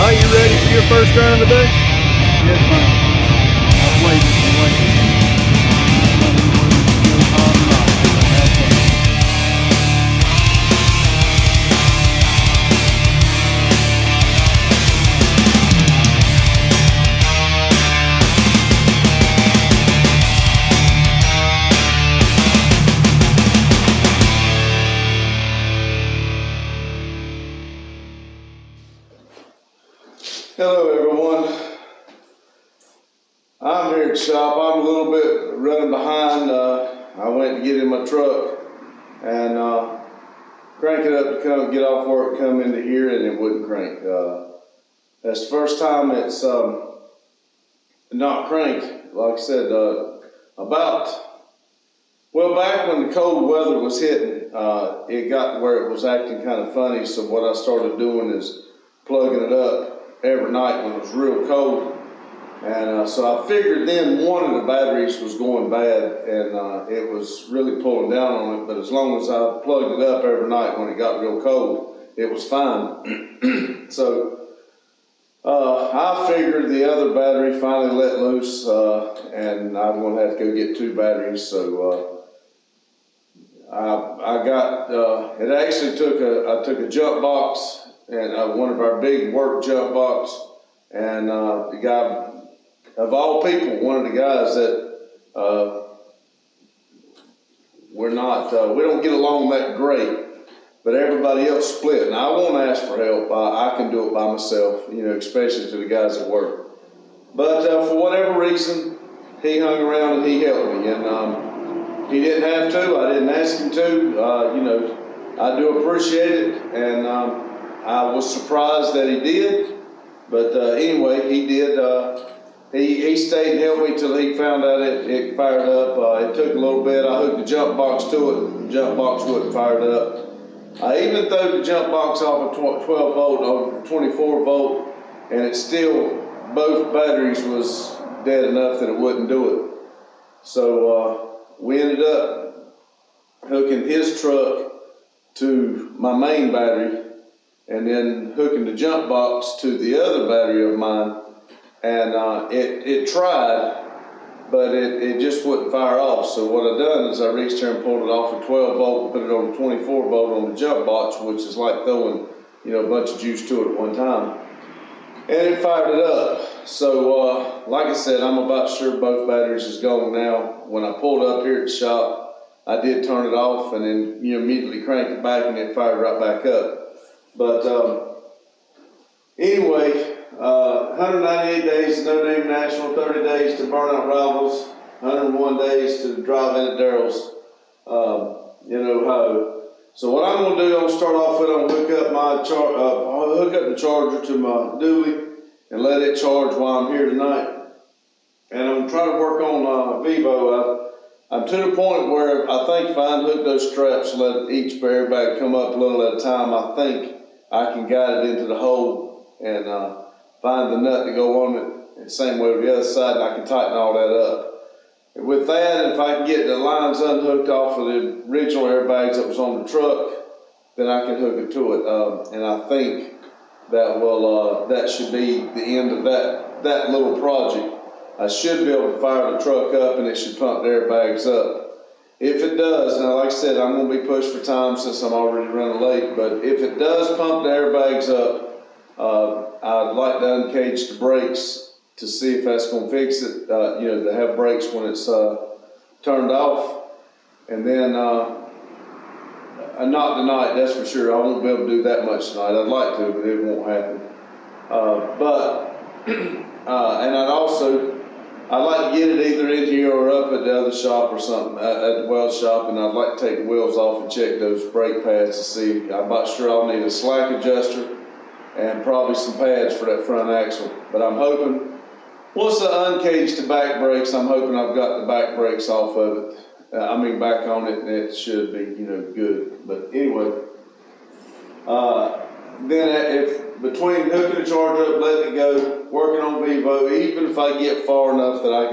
Are you ready for your first run of the day? Yes, man. I've waited and waited. Hello everyone, I'm here at the shop. I'm a little bit running behind. I went to get in my truck and crank it up to come get off work, come into here, and it wouldn't crank. That's the first time it's not cranked. Like I said, back when the cold weather was hitting, it got where it was acting kind of funny. So what I started doing is plugging it up every night when it was real cold, and so I figured then one of the batteries was going bad, and it was really pulling down on it. But as long as I plugged it up every night when it got real cold, it was fine. So I figured the other battery finally let loose, and I'm going to have to go get two batteries. So I got it. Actually I took a jump box, and one of our big work jump box, and the guy, of all people, one of the guys that we don't get along that great, but everybody else split. Now I won't ask for help. I can do it by myself, especially to the guys at work. But for whatever reason, he hung around and he helped me, and he didn't have to. I didn't ask him to. I do appreciate it, and I was surprised that he did, but anyway, he did. He stayed and helped me till he found out it fired up. It took a little bit. I hooked the jump box to it. The jump box wasn't fired up. I even threw the jump box off a 12 volt over 24 volt, and it still, both batteries was dead enough that it wouldn't do it. So we ended up hooking his truck to my main battery, and then hooking the jump box to the other battery of mine, and it tried, but it just wouldn't fire off. So what I done is I reached here and pulled it off a 12 volt and put it on a 24 volt on the jump box, which is like throwing a bunch of juice to it at one time, and it fired it up. So like I said, I'm about sure both batteries is gone now. When I pulled up here at the shop, I did turn it off and then immediately cranked it back, and it fired right back up. But anyway, 198 days to No Name National, 30 days to Burnout Rivals, 101 days to Drive In at Daryl's, Ohio. So what I'm going to do, I'm going to start off with, I'm going to hook up the charger to my dually and let it charge while I'm here tonight. And I'm trying to work on Vivo. I'm to the point where I think if I unhook those straps, let each airbag come up a little at a time, I think I can guide it into the hole and find the nut to go on it. And same way with the other side, and I can tighten all that up. And with that, if I can get the lines unhooked off of the original airbags that was on the truck, then I can hook it to it. And I think that should be the end of that little project. I should be able to fire the truck up, and it should pump the airbags up. If it does, now like I said, I'm going to be pushed for time since I'm already running late, but if it does pump the airbags up, I'd like to uncage the brakes to see if that's going to fix it, to have brakes when it's turned off. And then, not tonight, that's for sure. I won't be able to do that much tonight. I'd like to, but it won't happen. And I'd like to get it either in here or up at the other shop or something, at the weld shop, and I'd like to take the wheels off and check those brake pads to see. I'm about sure I'll need a slack adjuster and probably some pads for that front axle. But I'm hoping, once I uncage the back brakes, I'm hoping I've got the back brakes off of it. Back on it, and it should be, good. But anyway, then if between hooking the charger up, letting it go, working on Vivo, even if I get far enough that I'd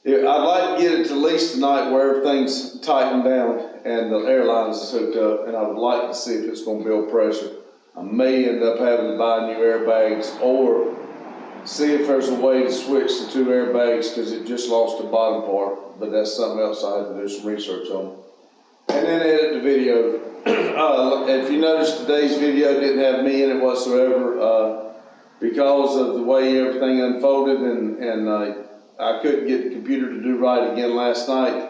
like to get it to at least tonight where everything's tightened down and the airlines is hooked up, and I would like to see if it's going to build pressure. I may end up having to buy new airbags or see if there's a way to switch the 2 airbags because it just lost the bottom part, but that's something else I have to do some research on. And then edit the video. If you notice, today's video didn't have me in it whatsoever because of the way everything unfolded, and I couldn't get the computer to do right again last night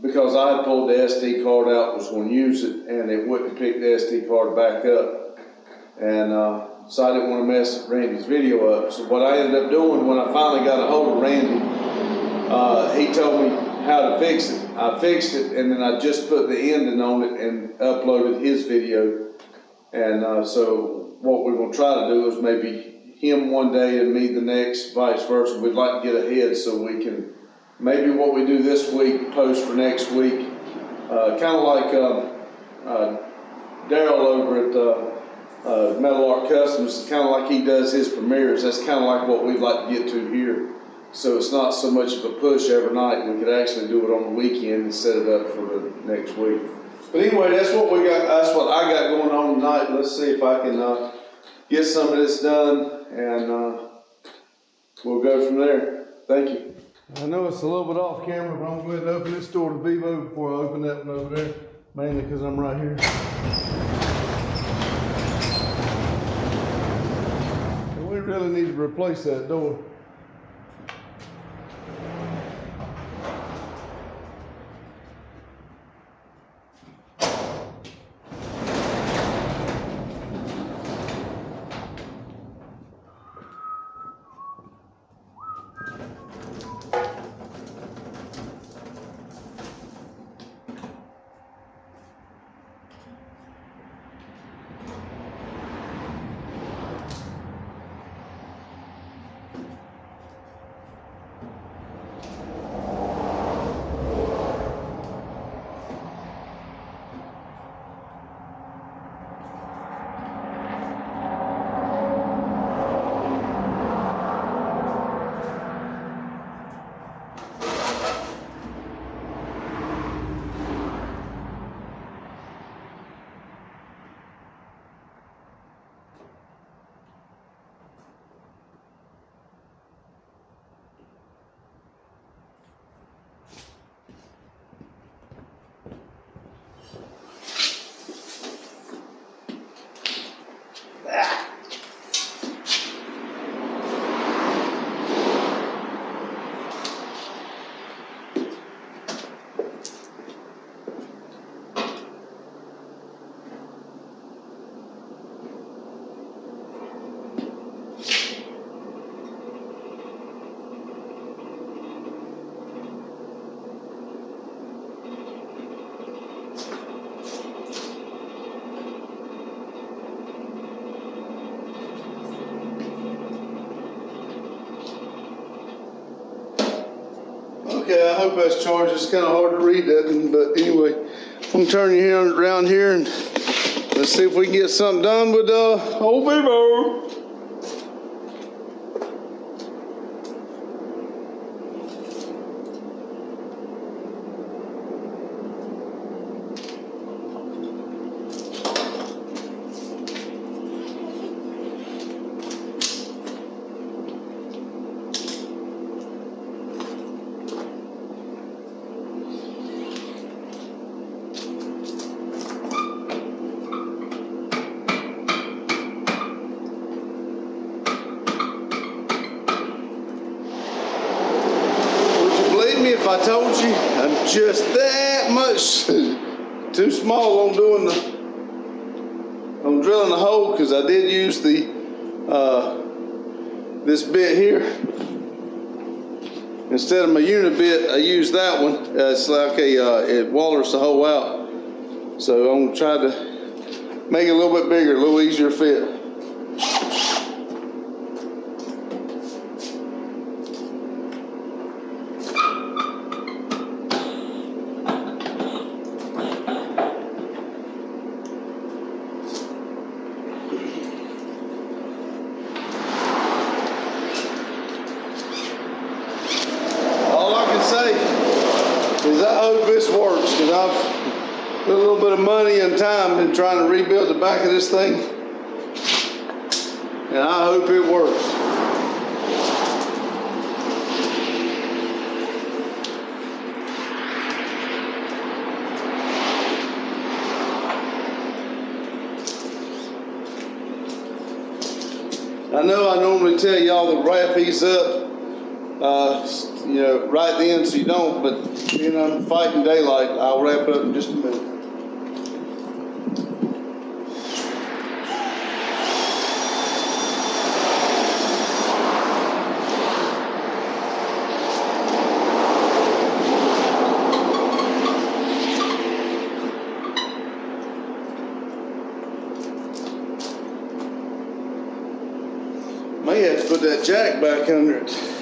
because I had pulled the SD card out, was going to use it, and it wouldn't pick the SD card back up. And so I didn't want to mess Randy's video up. So what I ended up doing when I finally got a hold of Randy, he told me how to fix it. I fixed it, and then I just put the ending on it and uploaded his video. And so what we're going to try to do is maybe him one day and me the next, vice versa. We'd like to get ahead so we can, maybe what we do this week, post for next week. Kind of like Daryl over at Metal Art Customs, kind of like he does his premieres. That's kind of like what we'd like to get to here. So it's not so much of a push every night. We could actually do it on the weekend and set it up for the next week. But anyway, that's what we got. That's what I got going on tonight. Let's see if I can get some of this done, and we'll go from there. Thank you. I know it's a little bit off camera, but I'm going to open this door to Vivo before I open that one over there, mainly because I'm right here. And we really need to replace that door. Okay, I hope that's charged. It's kind of hard to read that, but anyway, I'm gonna turn you here around here and let's see if we can get something done with old Vivo. If I told you I'm just that much too small on doing on drilling the hole, because I did use the this bit here instead of my unit bit. I used that one. It's like it wallers the hole out, so I'm gonna try to make it a little bit bigger, a little easier fit. Is I hope this works, because I've put a little bit of money and time in trying to rebuild the back of this thing, and I hope it works. I know I normally tell y'all to wrap these up, you know, right then so you don't, but you know, I'm fighting daylight. I'll wrap up in just a minute. May have to put that jack back under it.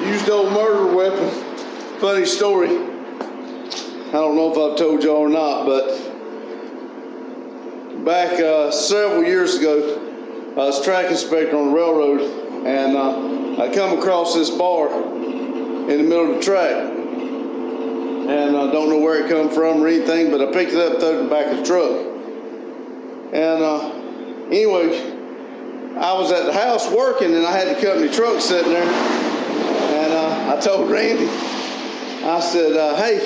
Used old murder weapon. Funny story. I don't know if I've told y'all or not, but back several years ago, I was track inspector on the railroad, and I come across this bar in the middle of the track, and I don't know where it come from or anything, but I picked it up, threw it in the back of the truck. And anyway, I was at the house working, and I had the company truck sitting there, and I told Randy, I said, hey,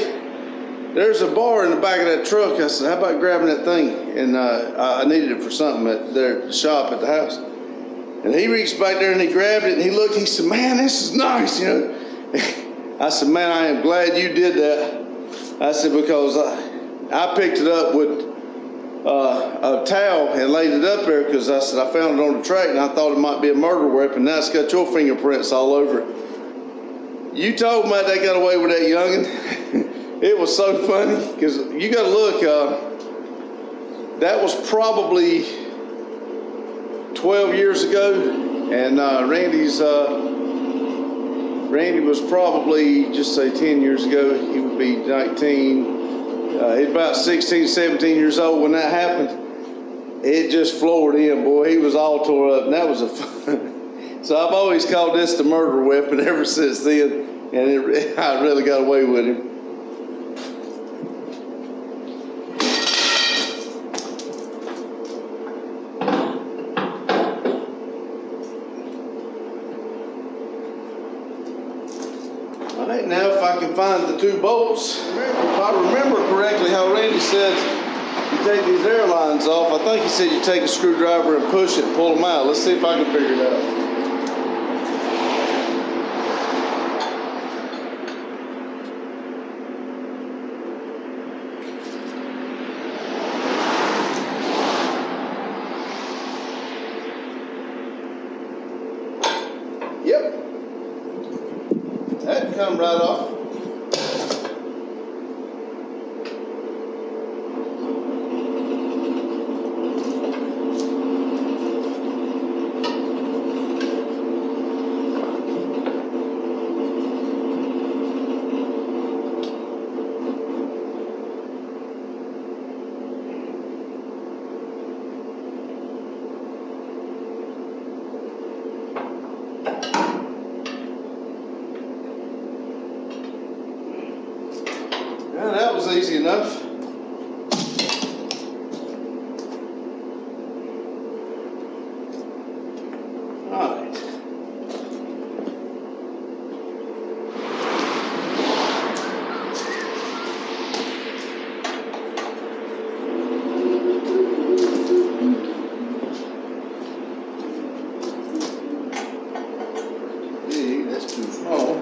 there's a bar in the back of that truck. I said, how about grabbing that thing? And I needed it for something at their shop at the house. And he reached back there and he grabbed it and he looked, he said, man, this is nice, you know. I said, man, I am glad you did that. I said, because I picked it up with a towel and laid it up there because I said, I found it on the track and I thought it might be a murder weapon. Now it's got your fingerprints all over it. You told me they got away with that, youngin'. It was so funny because you got to look. That was probably 12 years ago, and Randy was probably, just say 10 years ago. He would be 19. He's about 16, 17 years old when that happened. It just floored him, boy. He was all tore up, and that was a fun. So I've always called this the murder weapon ever since then, and I really got away with him. All right, now if I can find the two bolts, if I remember correctly how Randy said you take these airlines off, I think he said you take a screwdriver and push it and pull them out. Let's see if I can figure it out. Yep, that'd come right off. Yeah, that was easy enough. All right. Gee, that's too small.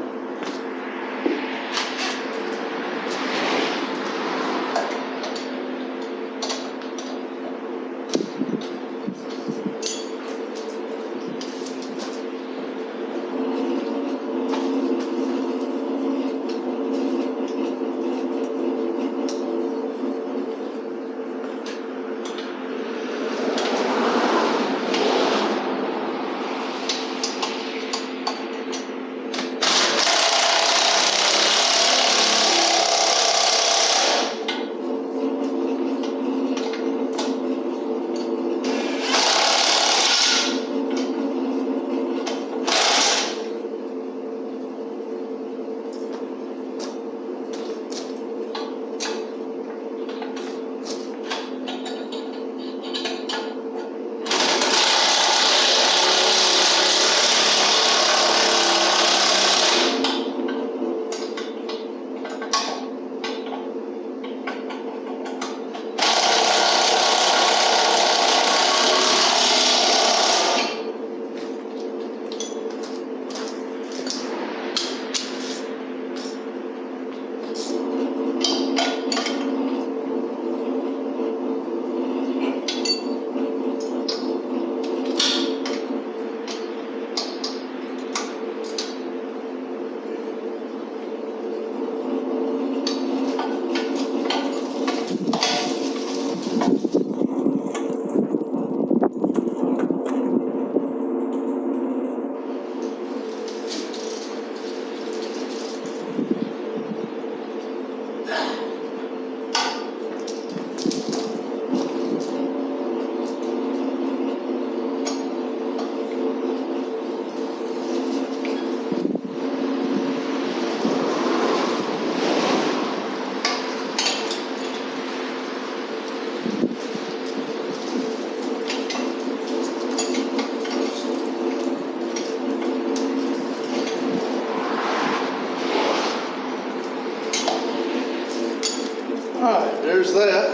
there's that.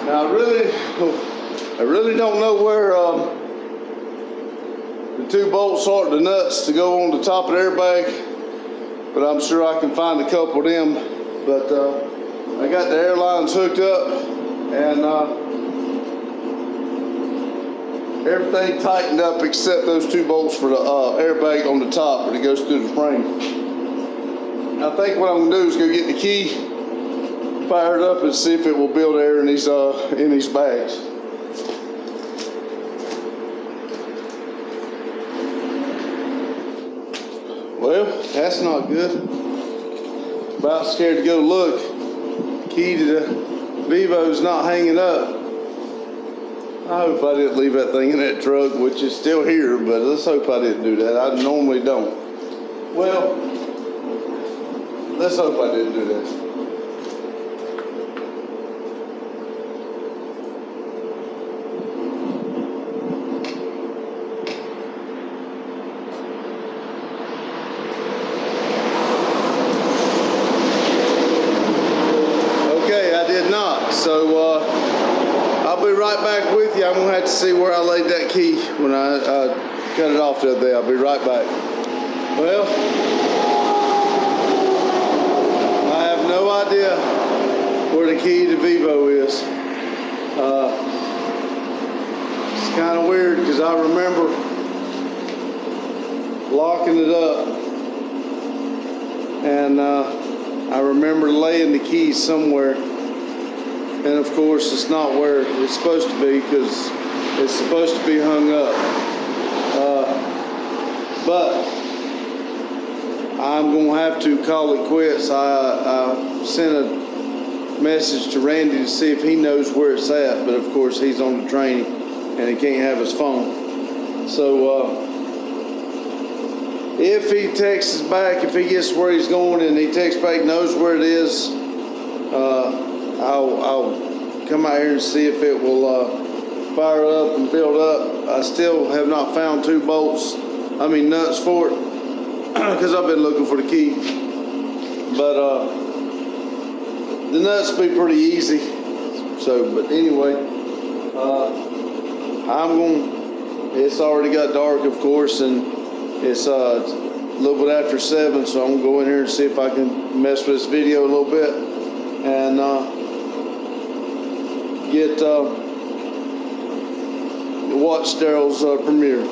Now I really don't know where the two bolts are, the nuts to go on the top of the airbag, but I'm sure I can find a couple of them. But I got the airlines hooked up, and everything tightened up except those two bolts for the airbag on the top that goes through the frame. I think what I'm gonna do is go get the key fired up and see if it will build air in these bags. Well, that's not good. About scared to go look. Key to the Vivo's not hanging up. I hope I didn't leave that thing in that truck, which is still here, but let's hope I didn't do that. I normally don't. Well, let's hope I didn't do that. Okay, I did not. So I'll be right back with you. I'm gonna have to see where I laid that key when I cut it off the other day. I'll be right back. Well, I have no idea where the key to Vivo is. It's kind of weird because I remember locking it up, and I remember laying the key somewhere. And of course, it's not where it's supposed to be because it's supposed to be hung up. But I'm gonna have to call it quits. I sent a message to Randy to see if he knows where it's at, but of course he's on the training and he can't have his phone. So if he texts back, if he gets where he's going and he texts back, knows where it is, I'll come out here and see if it will fire up and build up. I still have not found two nuts for it, because I've been looking for the key. But the nuts be pretty easy. So, but anyway, it's already got dark, of course, and it's a little bit after 7, so I'm gonna go in here and see if I can mess with this video a little bit and watch Daryl's premiere.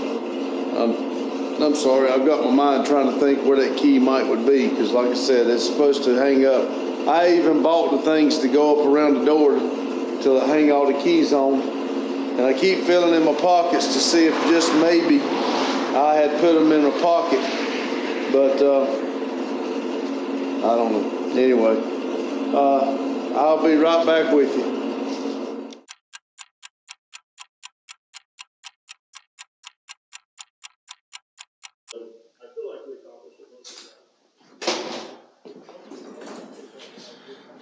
I'm sorry, I've got my mind trying to think where that key would be, because like I said, it's supposed to hang up. I even bought the things to go up around the door to hang all the keys on, and I keep feeling in my pockets to see if just maybe I had put them in a pocket, but I don't know. Anyway, I'll be right back with you.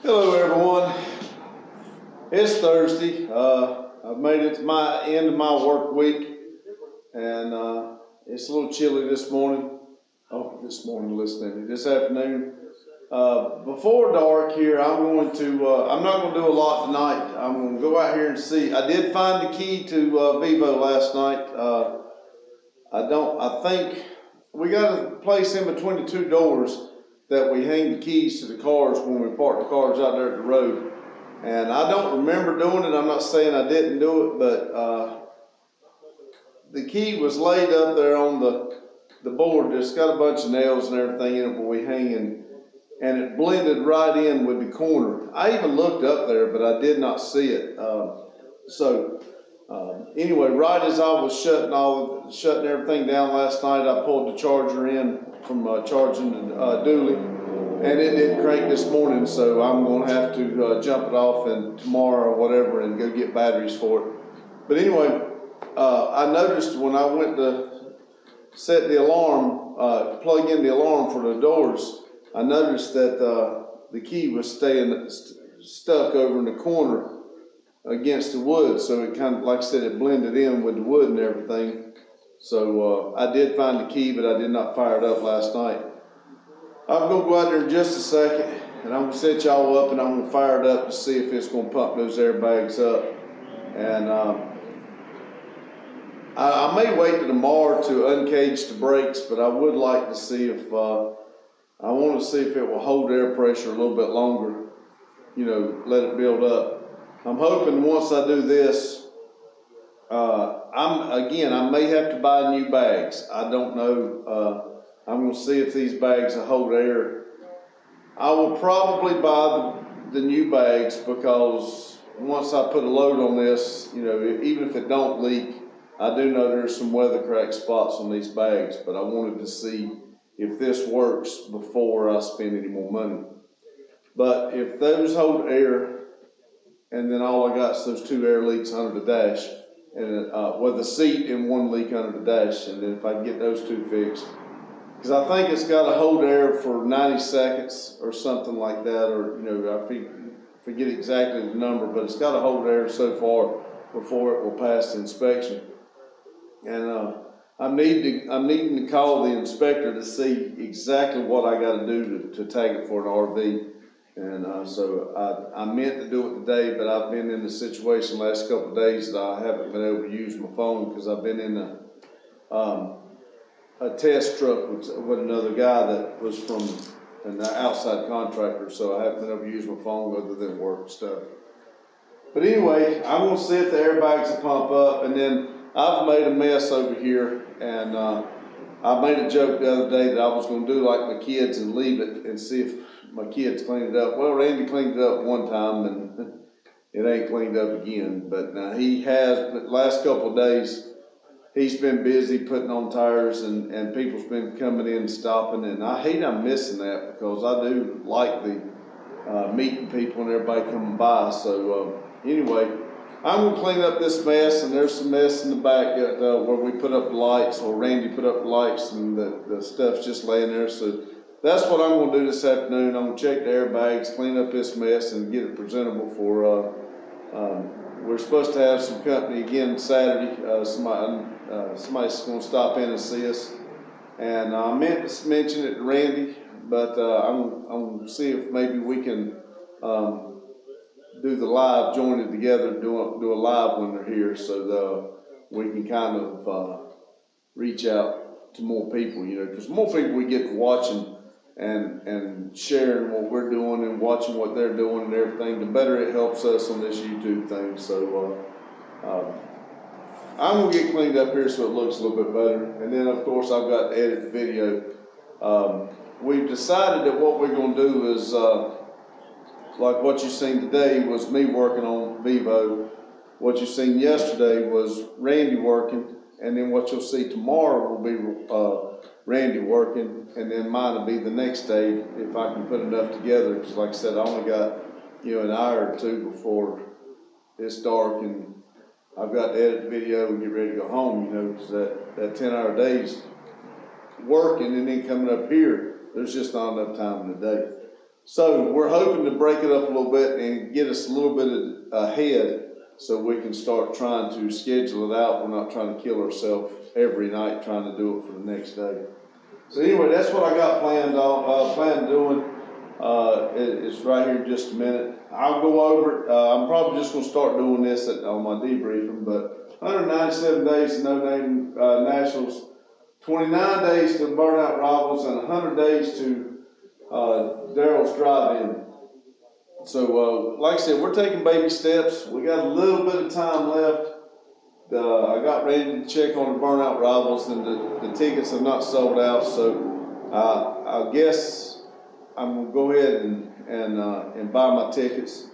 Hello everyone, it's Thursday. I've made it to my end of my work week, and it's a little chilly this morning. This afternoon. Before dark here, I'm not going to do a lot tonight. I'm going to go out here and see. I did find the key to Vivo last night. I think we got a place in between the two doors that we hang the keys to the cars when we park the cars out there at the road. And I don't remember doing it. I'm not saying I didn't do it, but the key was laid up there on the board. It's got a bunch of nails and everything in it where we hang, and it blended right in with the corner. I even looked up there, but I did not see it. Anyway, right as I was shutting everything down last night, I pulled the charger in from charging the dually, and it didn't crank this morning, so I'm going to have to jump it off and tomorrow or whatever and go get batteries for it. But anyway, I noticed when I went to set the alarm, plug in the alarm for the doors, I noticed that the key was staying stuck over in the corner against the wood, so it kind of, like I said, it blended in with the wood and everything. So I did find the key, but I did not fire it up last night. I'm going to go out there in just a second and I'm gonna set y'all up, and I'm gonna fire it up to see if it's gonna pump those airbags up. And I may wait till tomorrow to uncage the brakes, but I would like to see if I want to see if it will hold air pressure a little bit longer. You know, let it build up. I'm hoping once I do this, I may have to buy new bags. I don't know. I'm gonna see if these bags will hold air. I will probably buy the new bags, because once I put a load on this, you know, even if it don't leak, I do know there's some weather crack spots on these bags, but I wanted to see if this works before I spend any more money. But if those hold air, and then all I got is those 2 air leaks under the dash, and with a seat and 1 leak under the dash, and then if I can get those 2 fixed, because I think it's got to hold air for 90 seconds or something like that, or you know, I forget exactly the number, but it's got to hold air so far before it will pass the inspection. And I'm needing to call the inspector to see exactly what I got to do to tag it for an RV. And so I meant to do it today, but I've been in the situation the last couple of days that I haven't been able to use my phone, because I've been in a test truck with another guy that was from an outside contractor, so I haven't been able to use my phone other than work stuff. But anyway, I'm gonna see if the airbags will pump up, and then I've made a mess over here, and I made a joke the other day that I was gonna do like my kids and leave it and see if my kids cleaned it up. Well, Randy cleaned it up one time, and it ain't cleaned up again, but he has. But the last couple of days, he's been busy putting on tires, and people's been coming in and stopping, and I hate I'm missing that, because I do like the meeting people and everybody coming by. So anyway, I'm gonna clean up this mess, and there's some mess in the back where we put up the lights, or Randy put up the lights, and the stuff's just laying there. So that's what I'm gonna do this afternoon. I'm gonna check the airbags, clean up this mess, and get it presentable for we're supposed to have some company again Saturday. Somebody's going to stop in and see us, and I meant to mention it to Randy, but I'm going to see if maybe we can do the live, join it together, do a live when they're here, so we can kind of reach out to more people, you know, because the more people we get watching and sharing what we're doing and watching what they're doing and everything, the better it helps us on this YouTube thing. So I'm gonna get cleaned up here so it looks a little bit better, and then of course I've got to edit the video. We've decided that what we're gonna do is like what you seen today was me working on Vivo. What you seen yesterday was Randy working, and then what you'll see tomorrow will be Randy working, and then mine will be the next day if I can put enough together. Because like I said, I only got an hour or two before it's dark, and I've got to edit the video and get ready to go home. Because that 10-hour day's working, and then coming up here, there's just not enough time in the day. So we're hoping to break it up a little bit and get us a little bit ahead, so we can start trying to schedule it out. We're not trying to kill ourselves every night trying to do it for the next day. So anyway, that's what I got planned on doing. It's right here in just a minute. I'll go over it. I'm probably just going to start doing this on my debriefing. But 197 days to No Name Nationals, 29 days to Burnout Rivals, and 100 days to Daryl's Drive-In. So, like I said, we're taking baby steps. We got a little bit of time left. I got ready to check on the Burnout Rivals, and the tickets have not sold out. So, I guess I'm gonna go ahead and buy my tickets.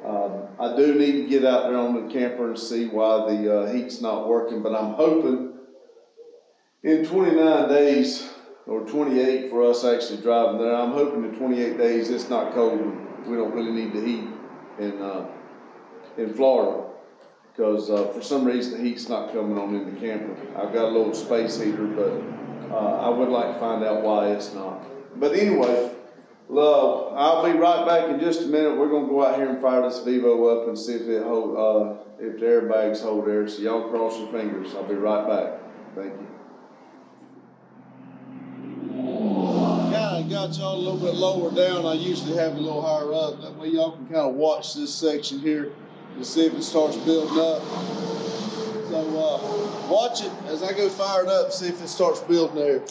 I do need to get out there on the camper and see why the heat's not working, but I'm hoping in 29 days, or 28 for us actually driving there, I'm hoping in 28 days it's not cold. We don't really need the heat in Florida, because for some reason the heat's not coming on in the camper. I've got a little space heater, but I would like to find out why it's not. But anyway, I'll be right back in just a minute. We're gonna go out here and fire this Vivo up and see if it if the airbags hold air. So y'all cross your fingers. I'll be right back. Thank you. Yeah, I got got y'all a little bit lower down. I usually have it a little higher up. That way y'all can kind of watch this section here and see if it starts building up. So watch it as I go fire it up, see if it starts building there.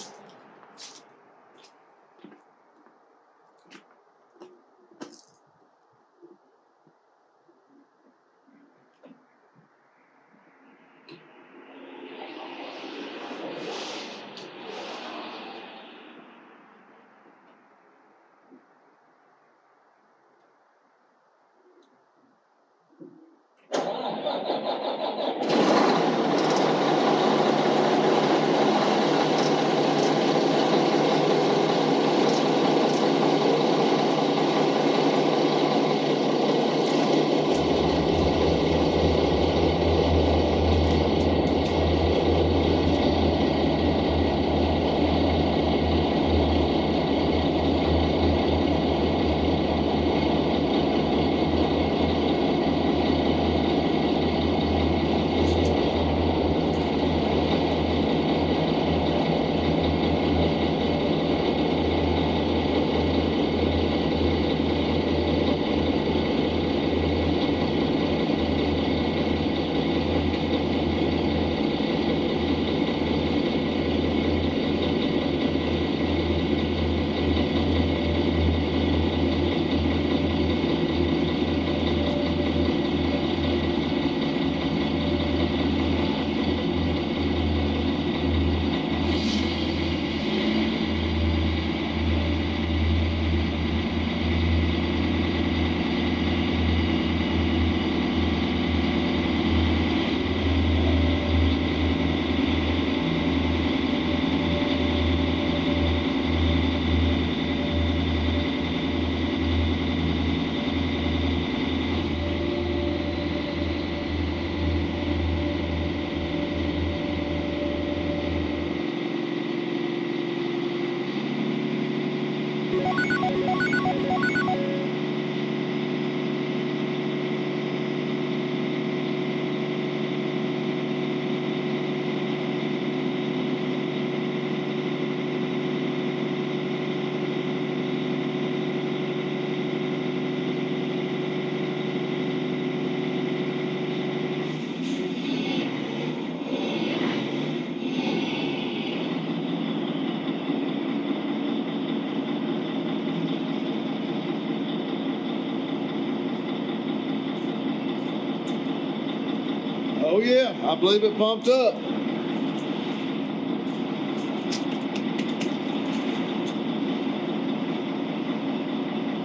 Oh yeah, I believe it pumped up.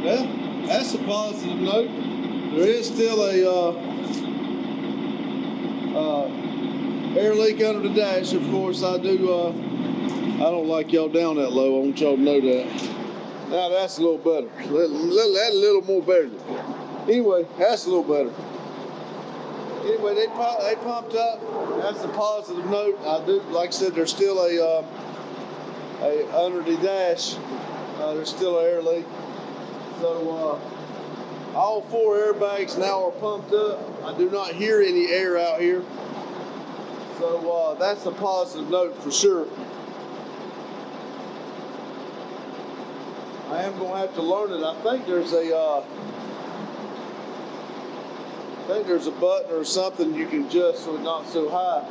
Well, that's a positive note. There is still a air leak under the dash. Of course, I don't like y'all down that low. I want y'all to know that. Now that's a little better. That's a little more better. Anyway, that's a little better. Anyway, they pumped up. That's a positive note. I do, like I said, there's still a under the dash. There's still an air leak. So all 4 airbags now are pumped up. I do not hear any air out here. So that's a positive note for sure. I am going to have to learn it. I think there's a button or something you can adjust so it's not so high.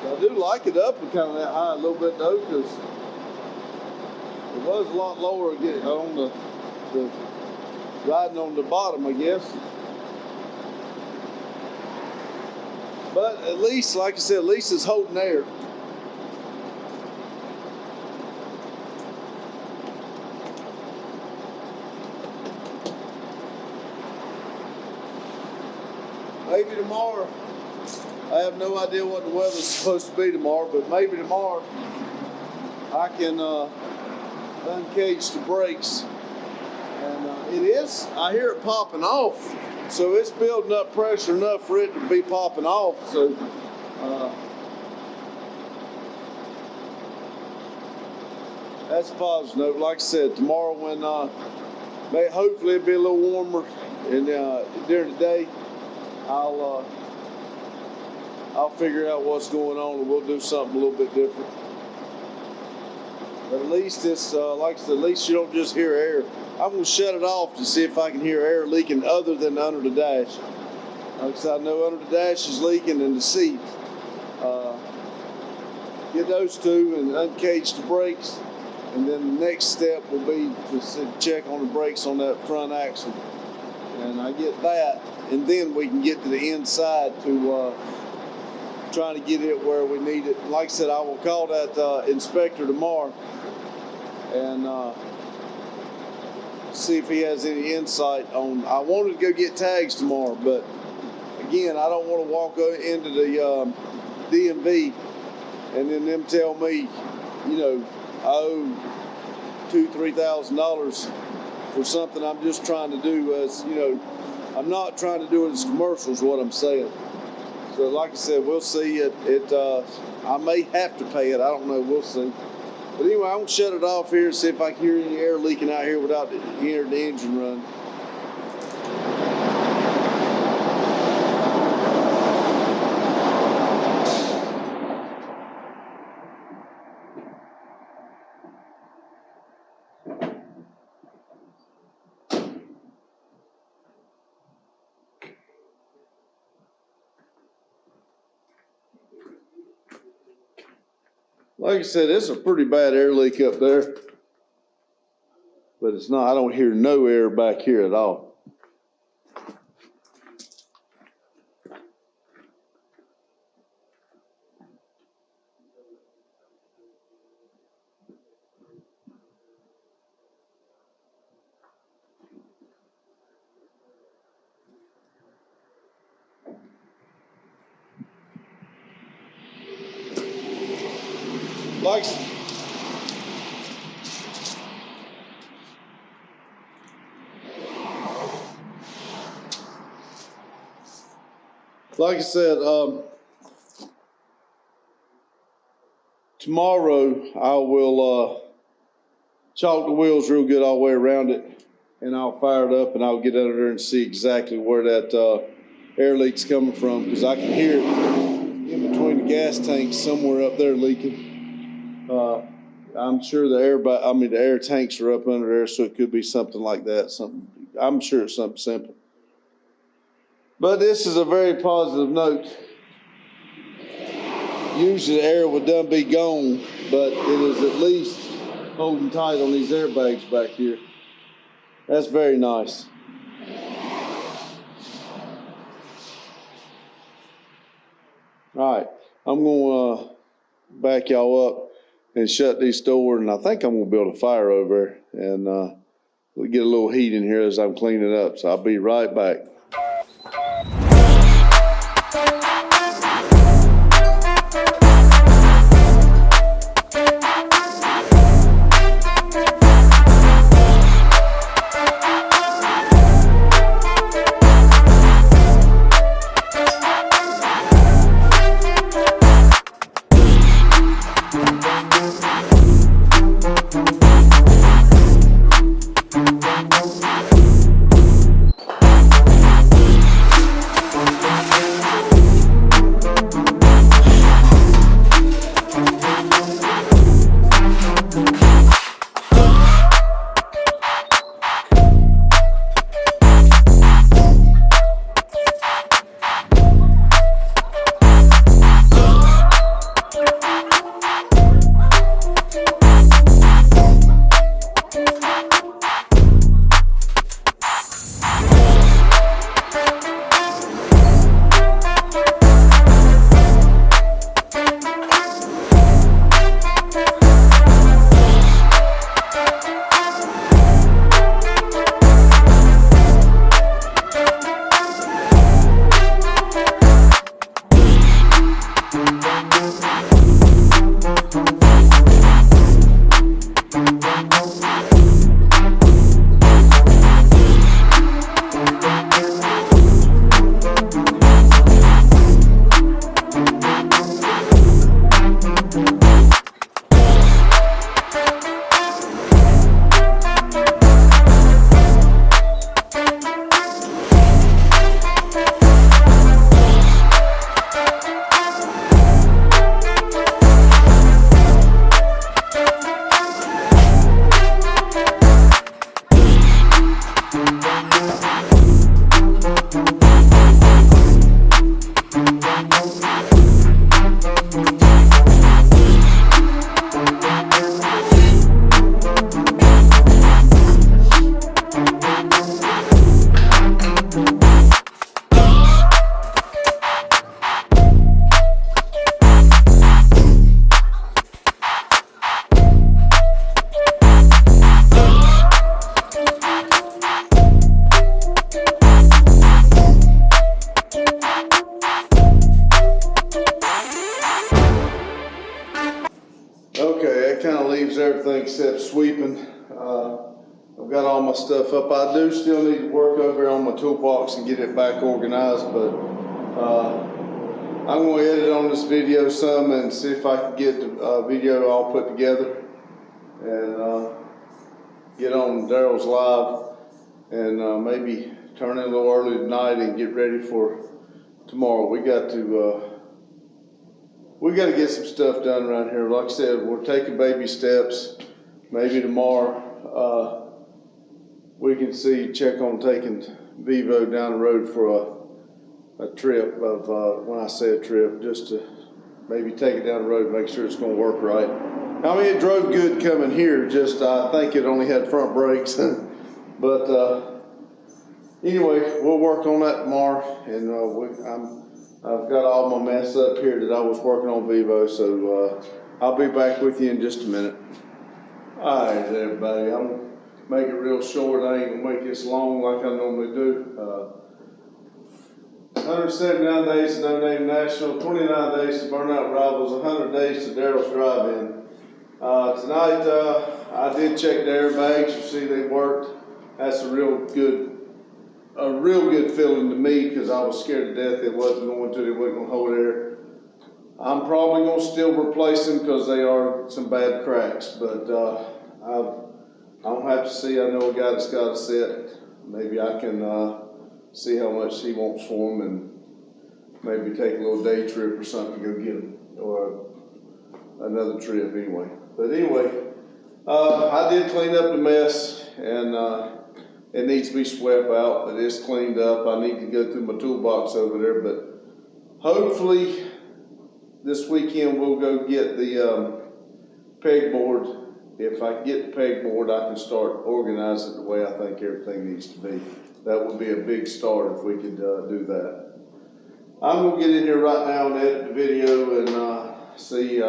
I do like it up and kind of that high a little bit though, because it was a lot lower again on the riding on the bottom, I guess. But at least, like I said, at least it's holding air. Maybe tomorrow, I have no idea what the weather's supposed to be tomorrow, but maybe tomorrow I can uncage the brakes. And I hear it popping off. So it's building up pressure enough for it to be popping off. So that's a positive note. Like I said, tomorrow when hopefully it'll be a little warmer and during the day, I'll figure out what's going on and we'll do something a little bit different. But at least it's, like I said, at least you don't just hear air. I'm gonna shut it off to see if I can hear air leaking other than under the dash. Like I said, I know under the dash is leaking and the seat. Get those two and uncage the brakes. And then the next step will be to check on the brakes on that front axle. And I get that, and then we can get to the inside to trying to get it where we need it. Like I said, I will call that inspector tomorrow and see if he has any insight on. I wanted to go get tags tomorrow, but again, I don't want to walk into the DMV and then them tell me, you know, I owe $2,000-3,000 for something I'm just trying to do as, you know, I'm not trying to do it as commercials, what I'm saying. So like I said, we'll see. I may have to pay it. I don't know. We'll see. But anyway, I'm going to shut it off here and see if I can hear any air leaking out here without hearing the engine run. Like I said, it's a pretty bad air leak up there, but it's not, I don't hear no air back here at all. Like I said, tomorrow I will chalk the wheels real good all the way around it, and I'll fire it up and I'll get under there and see exactly where that air leak's coming from, because I can hear it in between the gas tanks somewhere up there leaking. I'm sure the air tanks are up under there, so it could be something like that. I'm sure it's something simple. But this is a very positive note. Usually the air would done be gone, but it is at least holding tight on these airbags back here. That's very nice. All right, I'm gonna back y'all up and shut these doors, and I think I'm gonna build a fire over there, and we'll get a little heat in here as I'm cleaning up, so I'll be right back. Okay, that kind of leaves everything except sweeping. I've got all my stuff up. I do still need to work over on my toolbox and get it back organized, but I'm going to edit on this video some and see if I can get the video all put together and get on Daryl's live and maybe turn in a little early tonight and get ready for tomorrow. We got to get some stuff done around here. Like I said, we're taking baby steps. Maybe tomorrow we can check on taking Vivo down the road for a trip of, when I say a trip, just to maybe take it down the road and make sure it's going to work right. I mean, it drove good coming here, just I think it only had front brakes. But anyway, we'll work on that tomorrow, and I've got all my mess up here that I was working on Vivo, so I'll be back with you in just a minute. All right, everybody, I'm gonna make it real short. I ain't gonna make this long like I normally do. 179 days to No Name National, 29 days to Burnout Rivals, 100 days to Daryl's Drive-In. Tonight, I did check the airbags. You see they worked. That's a real good feeling to me, because I was scared to death it wasn't going to hold air. I'm probably going to still replace them because they are some bad cracks, but I don't have to see. I know a guy that's got a set. Maybe I can see how much he wants for them and maybe take a little day trip or something to go get them, or another trip anyway. But anyway, I did clean up the mess, and it needs to be swept out, but it's cleaned up. I need to go through my toolbox over there, but hopefully this weekend we'll go get the pegboard. If I can get the pegboard, I can start organizing it the way I think everything needs to be. That would be a big start if we could do that. I'm gonna get in here right now and edit the video and see.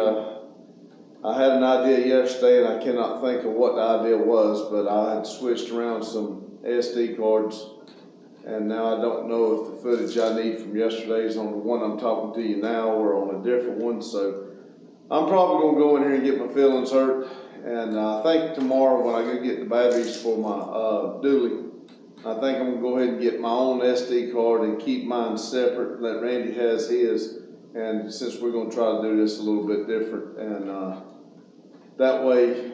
I had an idea yesterday, and I cannot think of what the idea was, but I had switched around some SD cards, and now I don't know if the footage I need from yesterday is on the one I'm talking to you now or on a different one. So I'm probably gonna go in here and get my feelings hurt, and I think tomorrow when I go get the batteries for my dually, I think I'm gonna go ahead and get my own SD card and keep mine separate. Let Randy has his, and since we're gonna try to do this a little bit different, and that way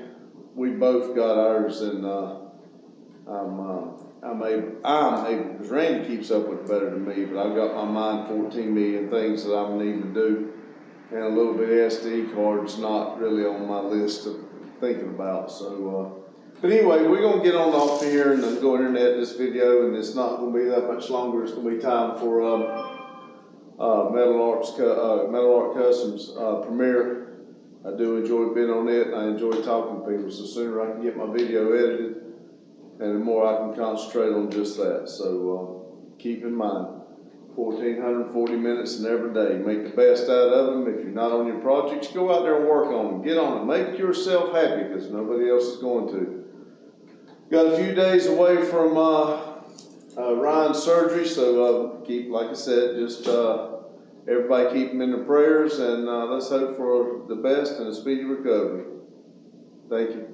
we both got ours, and I'm able, because Randy keeps up with it better than me, but I've got my mind 14 million things that I'm needing to do, and a little bit of SD card's not really on my list of thinking about. So, but anyway, we're gonna get on off here and then go in and edit this video, and it's not gonna be that much longer. It's gonna be time for Metal Art Customs premiere. I do enjoy being on it, and I enjoy talking to people. So the sooner I can get my video edited, and the more I can concentrate on just that. So keep in mind, 1,440 minutes in every day. Make the best out of them. If you're not on your projects, go out there and work on them. Get on them. Make yourself happy, because nobody else is going to. Got a few days away from Ryan's surgery, so keep, like I said, just everybody keep them in their prayers, and let's hope for the best and a speedy recovery. Thank you.